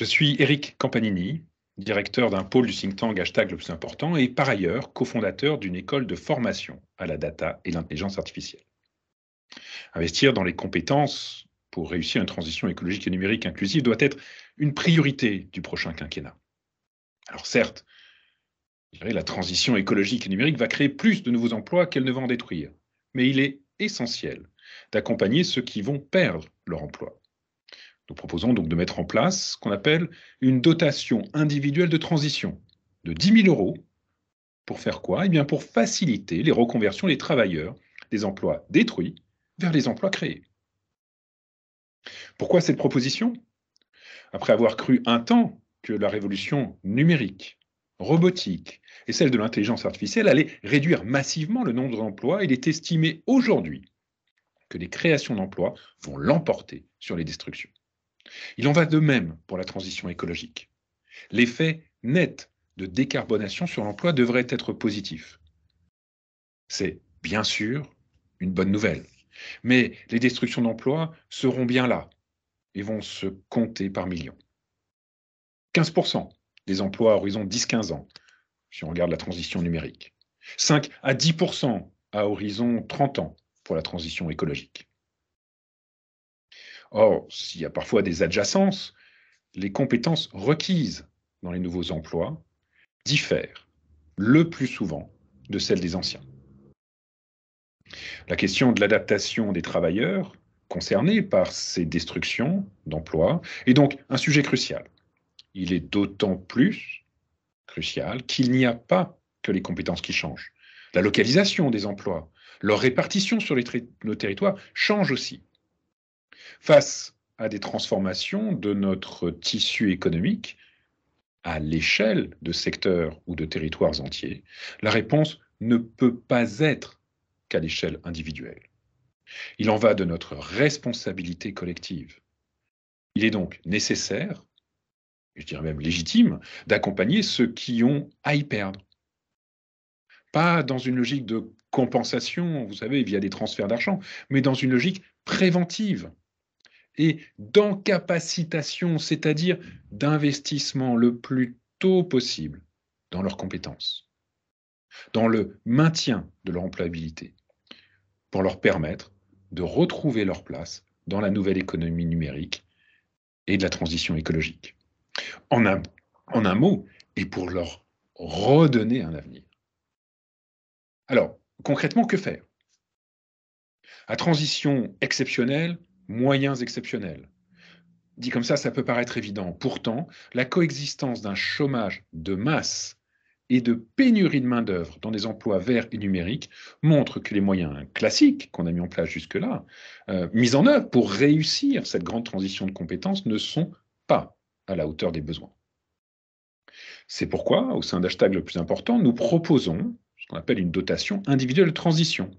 Je suis Eric Campanini, directeur d'un pôle du think tank Hashtag le plus important et par ailleurs cofondateur d'une école de formation à la data et l'intelligence artificielle. Investir dans les compétences pour réussir une transition écologique et numérique inclusive doit être une priorité du prochain quinquennat. Alors certes, je dirais, la transition écologique et numérique va créer plus de nouveaux emplois qu'elle ne va en détruire, mais il est essentiel d'accompagner ceux qui vont perdre leur emploi. Nous proposons donc de mettre en place ce qu'on appelle une dotation individuelle de transition de 10 000 euros. Pour faire quoi? Eh bien, pour faciliter les reconversions des travailleurs des emplois détruits vers les emplois créés. Pourquoi cette proposition? Après avoir cru un temps que la révolution numérique, robotique et celle de l'intelligence artificielle allaient réduire massivement le nombre d'emplois, il est estimé aujourd'hui que les créations d'emplois vont l'emporter sur les destructions. Il en va de même pour la transition écologique. L'effet net de décarbonation sur l'emploi devrait être positif. C'est bien sûr une bonne nouvelle, mais les destructions d'emplois seront bien là et vont se compter par millions. 15% des emplois à horizon 10-15 ans, si on regarde la transition numérique. 5 à 10% à horizon 30 ans pour la transition écologique. Or, s'il y a parfois des adjacences, les compétences requises dans les nouveaux emplois diffèrent le plus souvent de celles des anciens. La question de l'adaptation des travailleurs concernés par ces destructions d'emplois est donc un sujet crucial. Il est d'autant plus crucial qu'il n'y a pas que les compétences qui changent. La localisation des emplois, leur répartition sur nos territoires change aussi. Face à des transformations de notre tissu économique, à l'échelle de secteurs ou de territoires entiers, la réponse ne peut pas être qu'à l'échelle individuelle. Il en va de notre responsabilité collective. Il est donc nécessaire, je dirais même légitime, d'accompagner ceux qui ont à y perdre. Pas dans une logique de compensation, vous savez, via des transferts d'argent, mais dans une logique préventive et d'encapacitation, c'est-à-dire d'investissement le plus tôt possible dans leurs compétences, dans le maintien de leur employabilité, pour leur permettre de retrouver leur place dans la nouvelle économie numérique et de la transition écologique. En un, en un mot, et pour leur redonner un avenir. Alors, concrètement, que faire? À transition exceptionnelle, moyens exceptionnels. Dit comme ça peut paraître évident. Pourtant, la coexistence d'un chômage de masse et de pénurie de main-d'œuvre dans des emplois verts et numériques montre que les moyens classiques qu'on a mis en place jusque-là, mis en œuvre pour réussir cette grande transition de compétences, ne sont pas à la hauteur des besoins. C'est pourquoi, au sein d'Hashtag le plus important, nous proposons ce qu'on appelle une dotation individuelle de transition.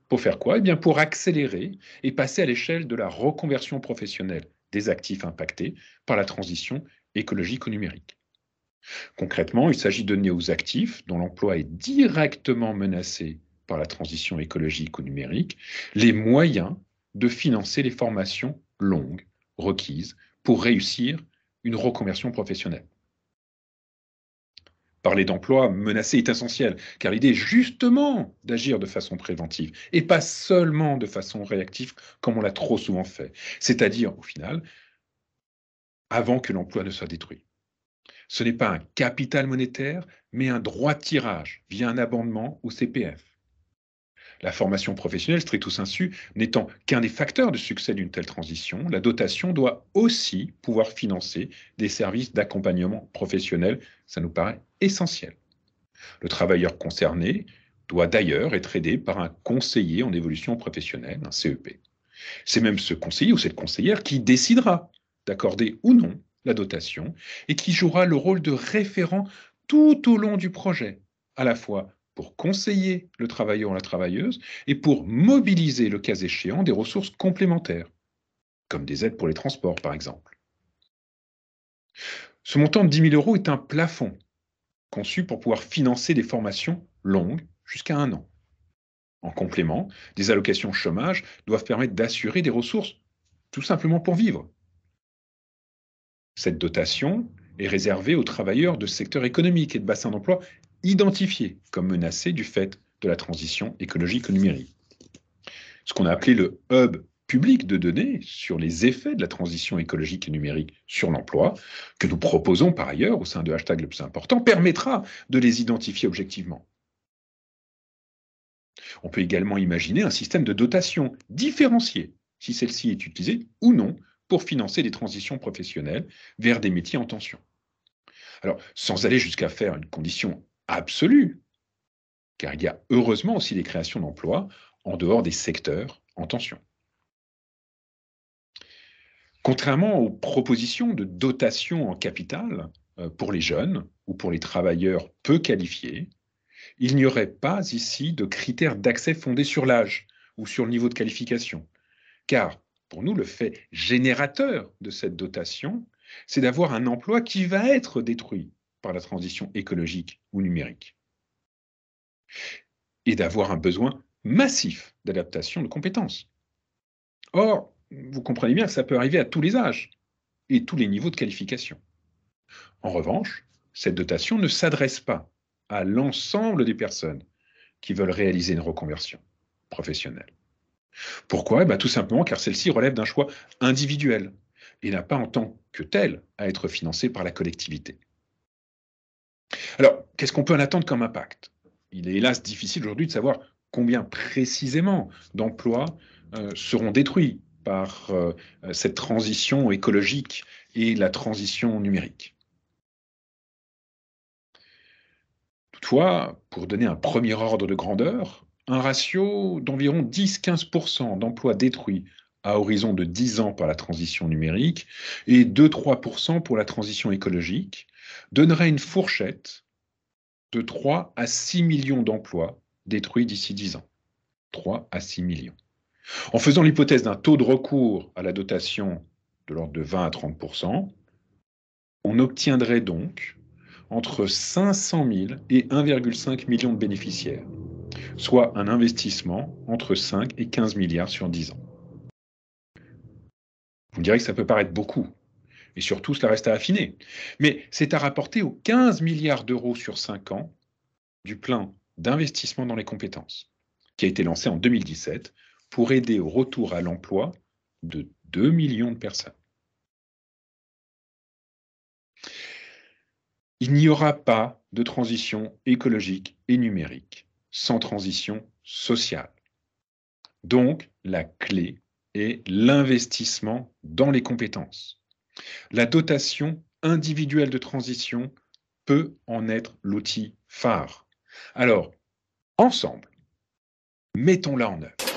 Pour faire quoi? Eh bien, pour accélérer et passer à l'échelle de la reconversion professionnelle des actifs impactés par la transition écologique ou numérique. Concrètement, il s'agit de donner aux actifs dont l'emploi est directement menacé par la transition écologique ou numérique les moyens de financer les formations longues requises pour réussir une reconversion professionnelle. Parler d'emploi menacé est essentiel, car l'idée est justement d'agir de façon préventive et pas seulement de façon réactive comme on l'a trop souvent fait, c'est-à-dire au final avant que l'emploi ne soit détruit. Ce n'est pas un capital monétaire, mais un droit de tirage via un abondement au CPF. La formation professionnelle, stricto sensu, n'étant qu'un des facteurs de succès d'une telle transition, la dotation doit aussi pouvoir financer des services d'accompagnement professionnel. Ça nous paraît essentiel. Le travailleur concerné doit d'ailleurs être aidé par un conseiller en évolution professionnelle, un CEP. C'est même ce conseiller ou cette conseillère qui décidera d'accorder ou non la dotation et qui jouera le rôle de référent tout au long du projet, à la fois pour conseiller le travailleur ou la travailleuse et pour mobiliser, le cas échéant, des ressources complémentaires, comme des aides pour les transports par exemple. Ce montant de 10 000 euros est un plafond conçu pour pouvoir financer des formations longues jusqu'à 1 an. En complément, des allocations chômage doivent permettre d'assurer des ressources tout simplement pour vivre. Cette dotation est réservée aux travailleurs de secteurs économiques et de bassins d'emploi identifiés comme menacés du fait de la transition écologique ou numérique. Ce qu'on a appelé le hub public de données sur les effets de la transition écologique et numérique sur l'emploi, que nous proposons par ailleurs au sein de hashtag le plus important, permettra de les identifier objectivement. On peut également imaginer un système de dotation différencié, si celle-ci est utilisée ou non pour financer des transitions professionnelles vers des métiers en tension. Alors, sans aller jusqu'à faire une condition absolue, car il y a heureusement aussi des créations d'emplois en dehors des secteurs en tension. Contrairement aux propositions de dotation en capital pour les jeunes ou pour les travailleurs peu qualifiés, il n'y aurait pas ici de critères d'accès fondés sur l'âge ou sur le niveau de qualification. Car pour nous, le fait générateur de cette dotation, c'est d'avoir un emploi qui va être détruit par la transition écologique ou numérique et d'avoir un besoin massif d'adaptation de compétences. Or, vous comprenez bien que ça peut arriver à tous les âges et tous les niveaux de qualification. En revanche, cette dotation ne s'adresse pas à l'ensemble des personnes qui veulent réaliser une reconversion professionnelle. Pourquoi? Tout simplement car celle-ci relève d'un choix individuel et n'a pas en tant que tel à être financée par la collectivité. Alors, qu'est-ce qu'on peut en attendre comme impact? Il est hélas difficile aujourd'hui de savoir combien précisément d'emplois seront détruits par cette transition écologique et la transition numérique. Toutefois, pour donner un premier ordre de grandeur, un ratio d'environ 10-15% d'emplois détruits à horizon de 10 ans par la transition numérique et 2-3% pour la transition écologique donnerait une fourchette de 3 à 6 millions d'emplois détruits d'ici 10 ans. 3 à 6 millions. En faisant l'hypothèse d'un taux de recours à la dotation de l'ordre de 20 à 30%, on obtiendrait donc entre 500 000 et 1,5 million de bénéficiaires, soit un investissement entre 5 et 15 milliards sur 10 ans. Vous me direz que ça peut paraître beaucoup, et surtout cela reste à affiner, mais c'est à rapporter aux 15 milliards d'euros sur 5 ans du plan d'investissement dans les compétences, qui a été lancé en 2017 pour aider au retour à l'emploi de 2 millions de personnes. Il n'y aura pas de transition écologique et numérique sans transition sociale. Donc, la clé est l'investissement dans les compétences. La dotation individuelle de transition peut en être l'outil phare. Alors, ensemble, mettons-la en œuvre.